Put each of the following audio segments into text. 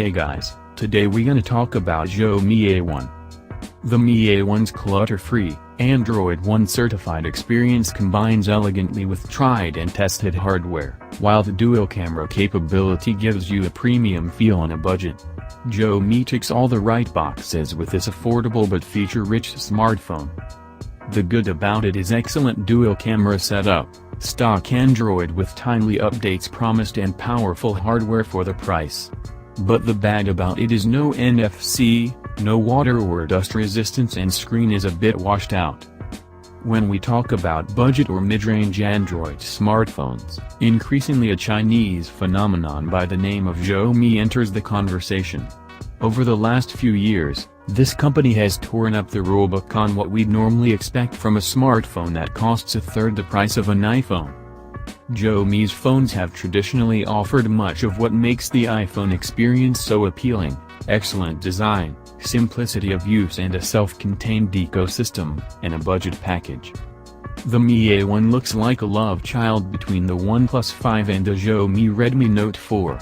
Hey guys, today we're gonna talk about Xiaomi Mi A1. The Mi A1's clutter-free, Android One certified experience combines elegantly with tried and tested hardware, while the dual camera capability gives you a premium feel on a budget. Xiaomi ticks all the right boxes with this affordable but feature-rich smartphone. The good about it is excellent dual camera setup, stock Android with timely updates promised and powerful hardware for the price. But the bad about it is no NFC, no water or dust resistance, and screen is a bit washed out. When we talk about budget or mid-range Android smartphones, increasingly a Chinese phenomenon by the name of Xiaomi enters the conversation. Over the last few years, this company has torn up the rulebook on what we'd normally expect from a smartphone that costs a third the price of an iPhone. Xiaomi's phones have traditionally offered much of what makes the iPhone experience so appealing: excellent design, simplicity of use, and a self-contained ecosystem, and a budget package. The Mi A1 looks like a love child between the OnePlus 5 and the Xiaomi Redmi Note 4.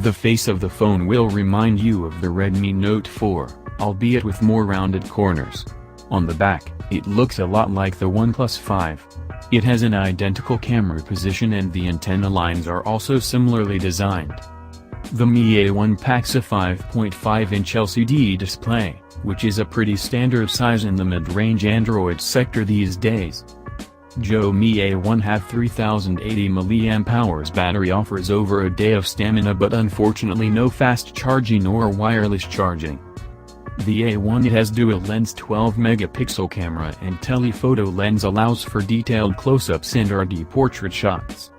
The face of the phone will remind you of the Redmi Note 4, albeit with more rounded corners. On the back, it looks a lot like the OnePlus 5. It has an identical camera position and the antenna lines are also similarly designed. The Mi A1 packs a 5.5-inch LCD display, which is a pretty standard size in the mid-range Android sector these days. Xiaomi A1 have 3080 mAh battery, offers over a day of stamina, but unfortunately no fast charging or wireless charging. The A1 has dual-lens 12-megapixel camera and telephoto lens, allows for detailed close-ups and RD portrait shots.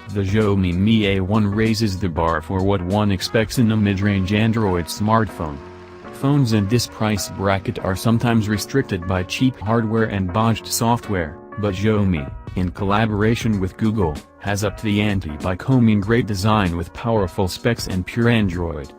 The Xiaomi Mi A1 raises the bar for what one expects in a mid-range Android smartphone. Phones in this price bracket are sometimes restricted by cheap hardware and bodged software, but Xiaomi, in collaboration with Google, has upped the ante by combing great design with powerful specs and pure Android.